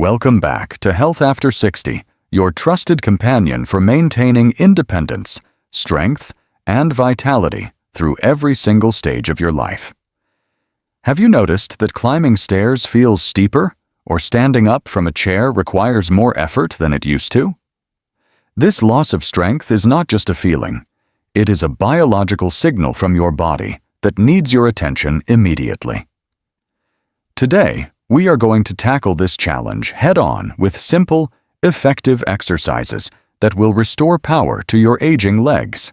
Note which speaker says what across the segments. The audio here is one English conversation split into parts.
Speaker 1: Welcome back to Health After 60, your trusted companion for maintaining independence, strength, and vitality through every single stage of your life. Have you noticed that climbing stairs feels steeper, or standing up from a chair requires more effort than it used to? This loss of strength is not just a feeling. It is a biological signal from your body that needs your attention immediately. Today, we are going to tackle this challenge head-on with simple, effective exercises that will restore power to your aging legs.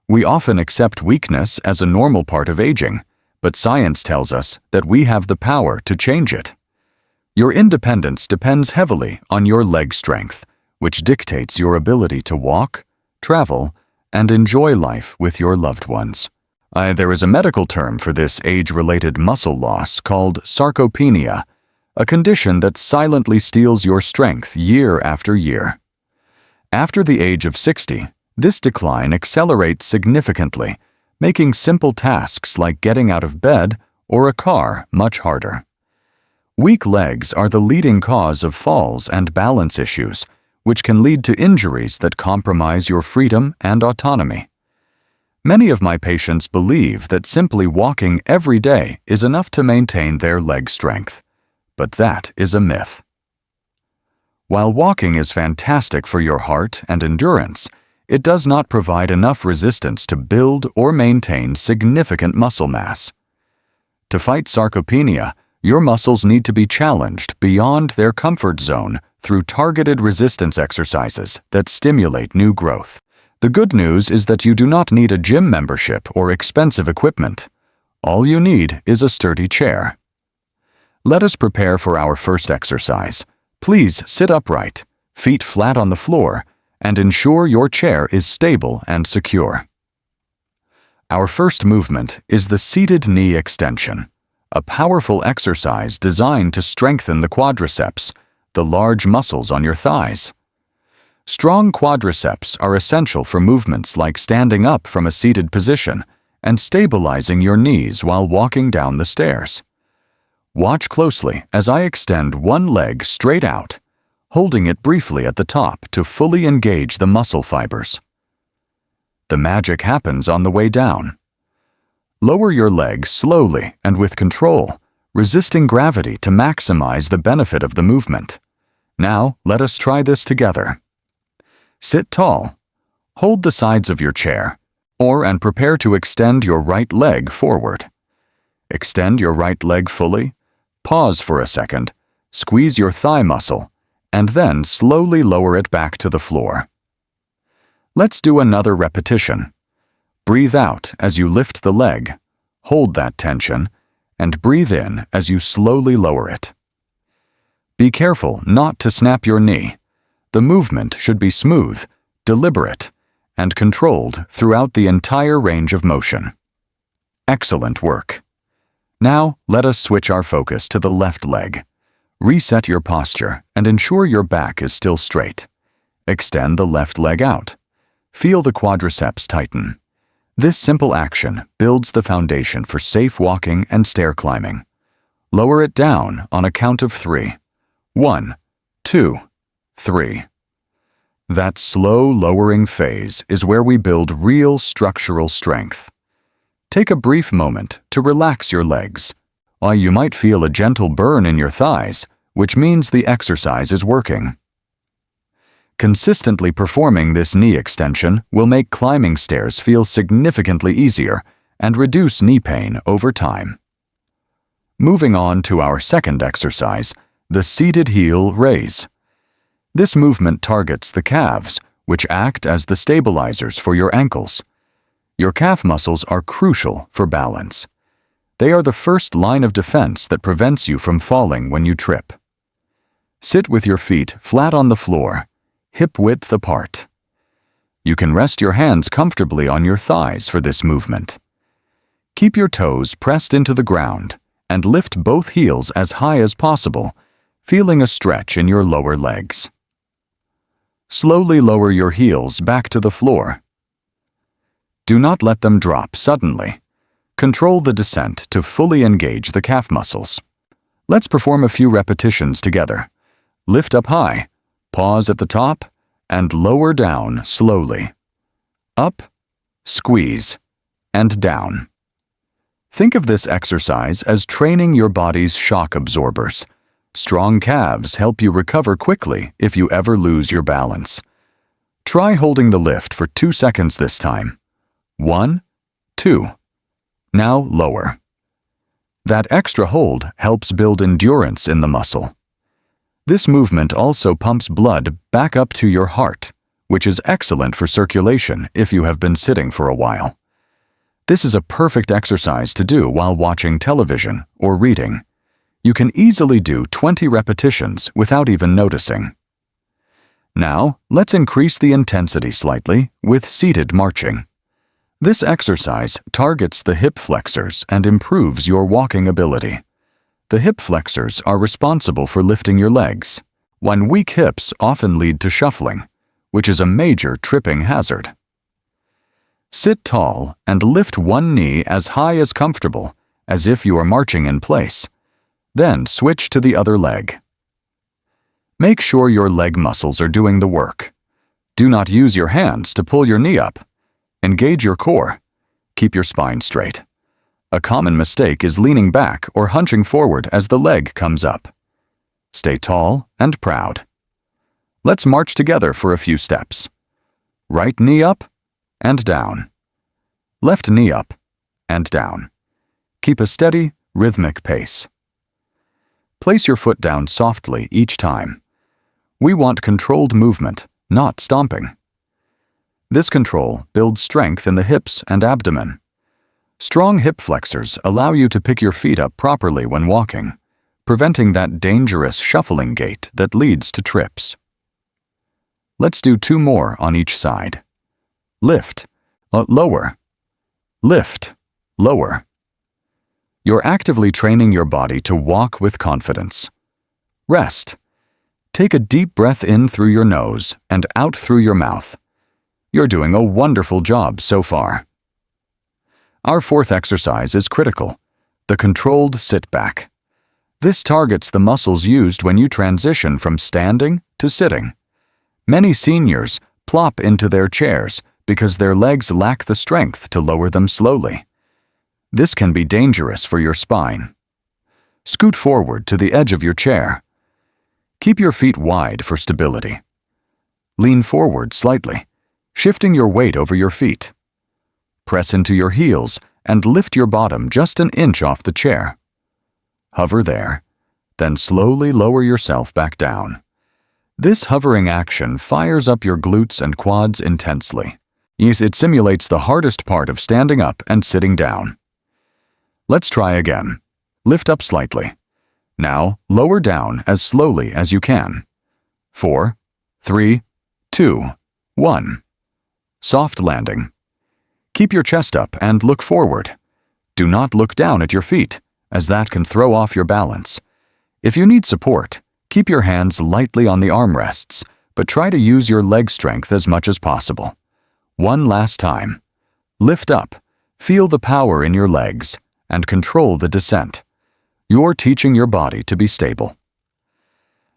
Speaker 1: We often accept weakness as a normal part of aging, but science tells us that we have the power to change it. Your independence depends heavily on your leg strength, which dictates your ability to walk, travel, and enjoy life with your loved ones. There is a medical term for this age-related muscle loss called sarcopenia, a condition that silently steals your strength year after year. After the age of 60, this decline accelerates significantly, making simple tasks like getting out of bed or a car much harder. Weak legs are the leading cause of falls and balance issues, which can lead to injuries that compromise your freedom and autonomy. Many of my patients believe that simply walking every day is enough to maintain their leg strength, but that is a myth. While walking is fantastic for your heart and endurance, it does not provide enough resistance to build or maintain significant muscle mass. To fight sarcopenia, your muscles need to be challenged beyond their comfort zone through targeted resistance exercises that stimulate new growth. The good news is that you do not need a gym membership or expensive equipment. All you need is a sturdy chair. Let us prepare for our first exercise. Please sit upright, feet flat on the floor, and ensure your chair is stable and secure. Our first movement is the seated knee extension, a powerful exercise designed to strengthen the quadriceps, the large muscles on your thighs. Strong quadriceps are essential for movements like standing up from a seated position and stabilizing your knees while walking down the stairs. Watch closely as I extend one leg straight out, holding it briefly at the top to fully engage the muscle fibers. The magic happens on the way down. Lower your leg slowly and with control, resisting gravity to maximize the benefit of the movement. Now, let us try this together. Sit tall. Hold the sides of your chair, and prepare to extend your right leg forward. Extend your right leg fully, pause for a second, squeeze your thigh muscle, and then slowly lower it back to the floor. Let's do another repetition. Breathe out as you lift the leg, hold that tension, and breathe in as you slowly lower it. Be careful not to snap your knee. The movement should be smooth, deliberate, and controlled throughout the entire range of motion. Excellent work. Now, let us switch our focus to the left leg. Reset your posture and ensure your back is still straight. Extend the left leg out. Feel the quadriceps tighten. This simple action builds the foundation for safe walking and stair climbing. Lower it down on a count of 3. 1, 2, 3. That slow lowering phase is where we build real structural strength. Take a brief moment to relax your legs. You might feel a gentle burn in your thighs, which means the exercise is working. Consistently performing this knee extension will make climbing stairs feel significantly easier and reduce knee pain over time. Moving on to our second exercise, the seated heel raise. This movement targets the calves, which act as the stabilizers for your ankles. Your calf muscles are crucial for balance. They are the first line of defense that prevents you from falling when you trip. Sit with your feet flat on the floor, hip-width apart. You can rest your hands comfortably on your thighs for this movement. Keep your toes pressed into the ground and lift both heels as high as possible, feeling a stretch in your lower legs. Slowly lower your heels back to the floor. Do not let them drop suddenly. Control the descent to fully engage the calf muscles. Let's perform a few repetitions together. Lift up high, pause at the top, and lower down slowly. Up, squeeze, and down. Think of this exercise as training your body's shock absorbers. Strong calves help you recover quickly if you ever lose your balance. Try holding the lift for 2 seconds this time. 1, 2. Now lower. That extra hold helps build endurance in the muscle. This movement also pumps blood back up to your heart, which is excellent for circulation if you have been sitting for a while. This is a perfect exercise to do while watching television or reading. You can easily do 20 repetitions without even noticing. Now, let's increase the intensity slightly with seated marching. This exercise targets the hip flexors and improves your walking ability. The hip flexors are responsible for lifting your legs, when weak hips often lead to shuffling, which is a major tripping hazard. Sit tall and lift one knee as high as comfortable, as if you are marching in place. Then switch to the other leg. Make sure your leg muscles are doing the work. Do not use your hands to pull your knee up. Engage your core. Keep your spine straight. A common mistake is leaning back or hunching forward as the leg comes up. Stay tall and proud. Let's march together for a few steps. Right knee up and down. Left knee up and down. Keep a steady, rhythmic pace. Place your foot down softly each time. We want controlled movement, not stomping. This control builds strength in the hips and abdomen. Strong hip flexors allow you to pick your feet up properly when walking, preventing that dangerous shuffling gait that leads to trips. Let's do 2 more on each side. Lift, lower. Lift, lower. You're actively training your body to walk with confidence. Rest. Take a deep breath in through your nose and out through your mouth. You're doing a wonderful job so far. Our 4th exercise is critical, the controlled sit back. This targets the muscles used when you transition from standing to sitting. Many seniors plop into their chairs because their legs lack the strength to lower them slowly. This can be dangerous for your spine. Scoot forward to the edge of your chair. Keep your feet wide for stability. Lean forward slightly, shifting your weight over your feet. Press into your heels and lift your bottom just an inch off the chair. Hover there, then slowly lower yourself back down. This hovering action fires up your glutes and quads intensely. Yes, it simulates the hardest part of standing up and sitting down. Let's try again. Lift up slightly. Now, lower down as slowly as you can. 4, 3, 2, 1. Soft landing. Keep your chest up and look forward. Do not look down at your feet, as that can throw off your balance. If you need support, keep your hands lightly on the armrests, but try to use your leg strength as much as possible. One last time. Lift up, feel the power in your legs, and control the descent. You're teaching your body to be stable.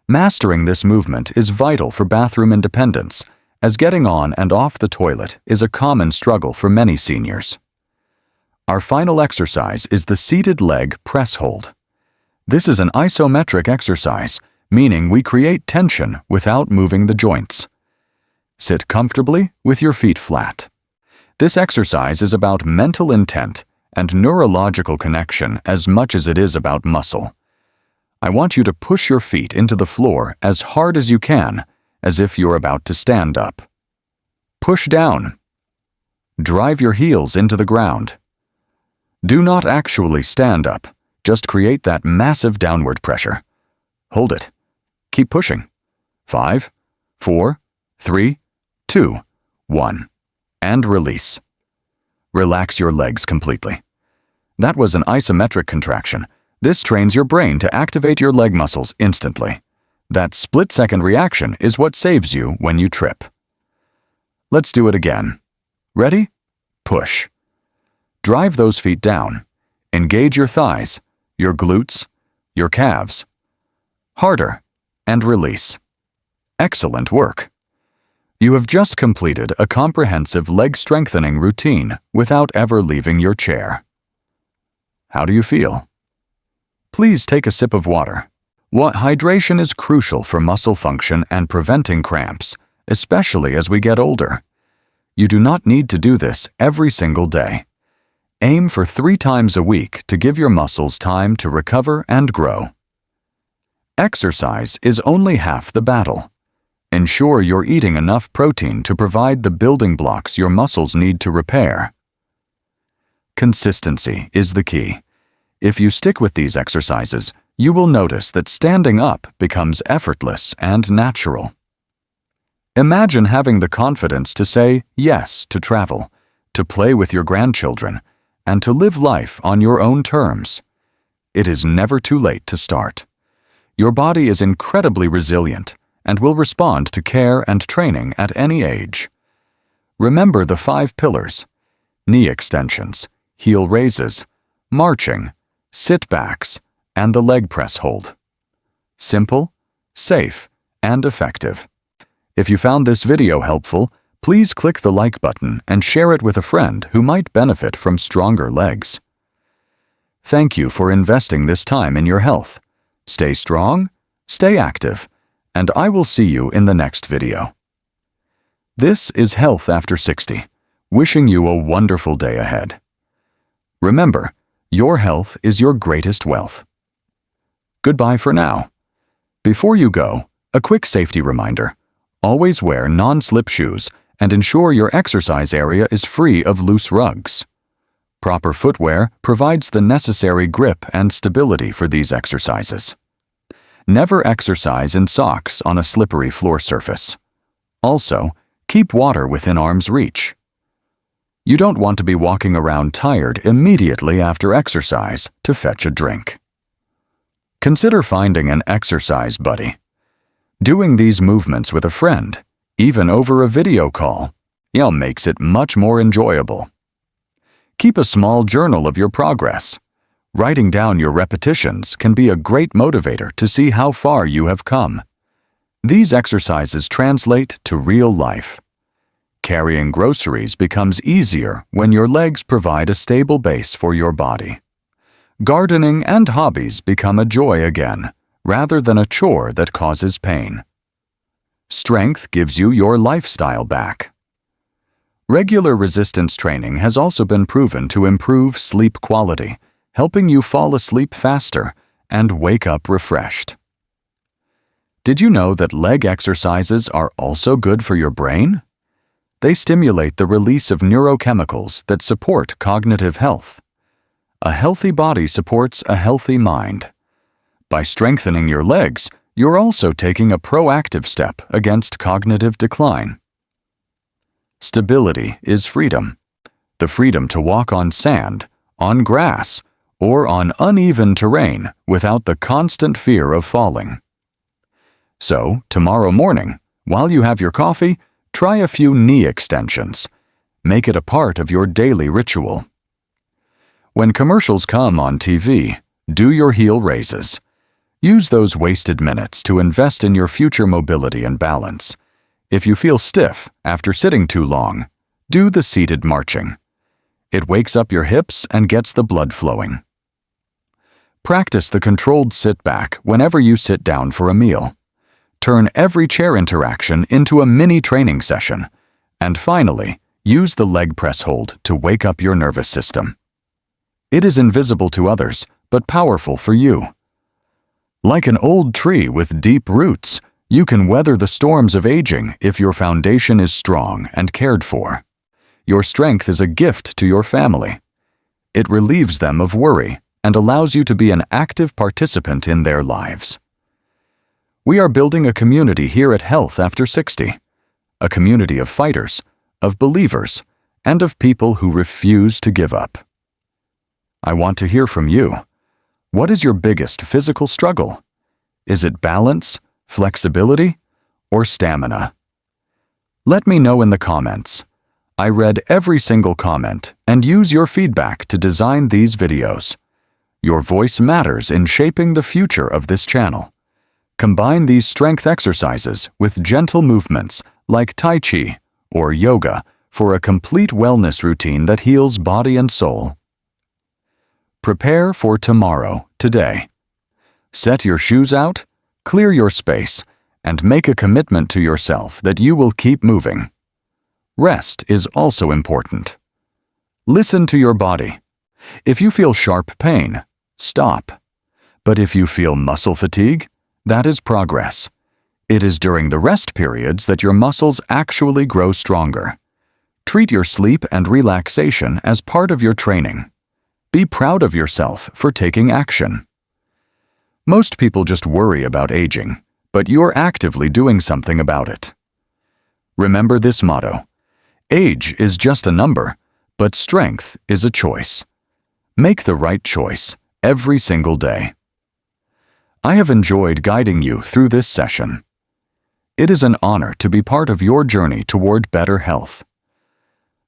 Speaker 1: Mastering this movement is vital for bathroom independence, as getting on and off the toilet is a common struggle for many seniors. Our final exercise is the seated leg press hold. This is an isometric exercise, meaning we create tension without moving the joints. Sit comfortably with your feet flat. This exercise is about mental intent and neurological connection as much as it is about muscle. I want you to push your feet into the floor as hard as you can, as if you're about to stand up. Push down. Drive your heels into the ground. Do not actually stand up, just create that massive downward pressure. Hold it. Keep pushing. 5, 4, 3, 2, 1. And release. Relax your legs completely. That was an isometric contraction. This trains your brain to activate your leg muscles instantly. That split-second reaction is what saves you when you trip. Let's do it again. Ready? Push. Drive those feet down. Engage your thighs, your glutes, your calves. Harder, and release. Excellent work. You have just completed a comprehensive leg strengthening routine without ever leaving your chair. How do you feel? Please take a sip of water. Hydration is crucial for muscle function and preventing cramps, especially as we get older. You do not need to do this every single day. Aim for 3 times a week to give your muscles time to recover and grow. Exercise is only half the battle. Ensure you're eating enough protein to provide the building blocks your muscles need to repair. Consistency is the key. If you stick with these exercises, you will notice that standing up becomes effortless and natural. Imagine having the confidence to say yes to travel, to play with your grandchildren, and to live life on your own terms. It is never too late to start. Your body is incredibly resilient and will respond to care and training at any age. Remember the 5 pillars: knee extensions, heel raises, marching, sit-backs, and the leg press hold. Simple, safe, and effective. If you found this video helpful, please click the like button and share it with a friend who might benefit from stronger legs. Thank you for investing this time in your health. Stay strong, stay active, and I will see you in the next video. This is Health After 60, wishing you a wonderful day ahead. Remember, your health is your greatest wealth. Goodbye for now. Before you go, a quick safety reminder. Always wear non-slip shoes and ensure your exercise area is free of loose rugs. Proper footwear provides the necessary grip and stability for these exercises. Never exercise in socks on a slippery floor surface. Also, keep water within arm's reach. You don't want to be walking around tired immediately after exercise to fetch a drink. Consider finding an exercise buddy. Doing these movements with a friend, even over a video call, makes it much more enjoyable. Keep a small journal of your progress. Writing down your repetitions can be a great motivator to see how far you have come. These exercises translate to real life. Carrying groceries becomes easier when your legs provide a stable base for your body. Gardening and hobbies become a joy again, rather than a chore that causes pain. Strength gives you your lifestyle back. Regular resistance training has also been proven to improve sleep quality, helping you fall asleep faster and wake up refreshed. Did you know that leg exercises are also good for your brain? They stimulate the release of neurochemicals that support cognitive health. A healthy body supports a healthy mind. By strengthening your legs, you're also taking a proactive step against cognitive decline. Stability is freedom. The freedom to walk on sand, on grass, or on uneven terrain without the constant fear of falling. So, tomorrow morning, while you have your coffee, try a few knee extensions. Make it a part of your daily ritual. When commercials come on TV, do your heel raises. Use those wasted minutes to invest in your future mobility and balance. If you feel stiff after sitting too long, do the seated marching. It wakes up your hips and gets the blood flowing. Practice the controlled sit back whenever you sit down for a meal. Turn every chair interaction into a mini training session. And finally, use the leg press hold to wake up your nervous system. It is invisible to others, but powerful for you. Like an old tree with deep roots, you can weather the storms of aging if your foundation is strong and cared for. Your strength is a gift to your family. It relieves them of worry and allows you to be an active participant in their lives. We are building a community here at Health After 60, a community of fighters, of believers, and of people who refuse to give up. I want to hear from you. What is your biggest physical struggle? Is it balance, flexibility, or stamina? Let me know in the comments. I read every single comment and use your feedback to design these videos. Your voice matters in shaping the future of this channel. Combine these strength exercises with gentle movements like Tai Chi or yoga for a complete wellness routine that heals body and soul. Prepare for tomorrow, today. Set your shoes out, clear your space, and make a commitment to yourself that you will keep moving. Rest is also important. Listen to your body. If you feel sharp pain, stop. But if you feel muscle fatigue, that is progress. It is during the rest periods that your muscles actually grow stronger. Treat your sleep and relaxation as part of your training. Be proud of yourself for taking action. Most people just worry about aging, but you're actively doing something about it. Remember this motto: age is just a number, but strength is a choice. Make the right choice every single day. I have enjoyed guiding you through this session. It is an honor to be part of your journey toward better health.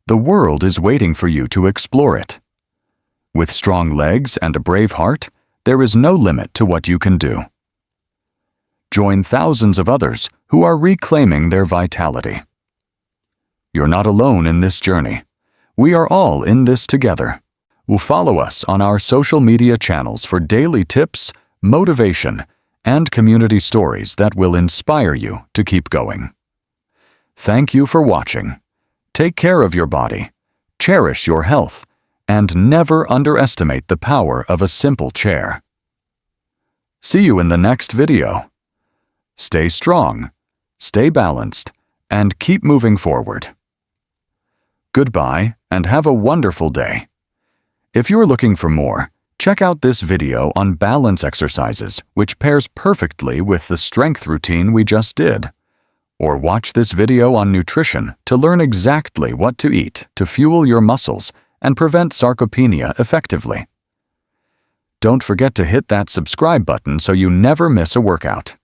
Speaker 1: The world is waiting for you to explore it. With strong legs and a brave heart, there is no limit to what you can do. Join thousands of others who are reclaiming their vitality. You're not alone in this journey. We are all in this together. Follow us on our social media channels for daily tips, motivation, and community stories that will inspire you to keep going. Thank you for watching. Take care of your body, cherish your health, and never underestimate the power of a simple chair. See you in the next video. Stay strong, stay balanced, and keep moving forward. Goodbye, and have a wonderful day. If you're looking for more, check out this video on balance exercises, which pairs perfectly with the strength routine we just did. Or watch this video on nutrition to learn exactly what to eat to fuel your muscles and prevent sarcopenia effectively. Don't forget to hit that subscribe button so you never miss a workout.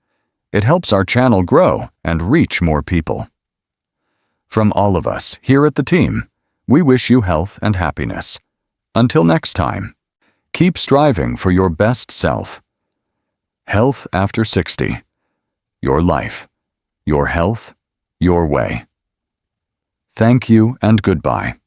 Speaker 1: It helps our channel grow and reach more people. From all of us here at the team, we wish you health and happiness. Until next time, keep striving for your best self. Health after 60. Your life, your health, your way. Thank you and goodbye.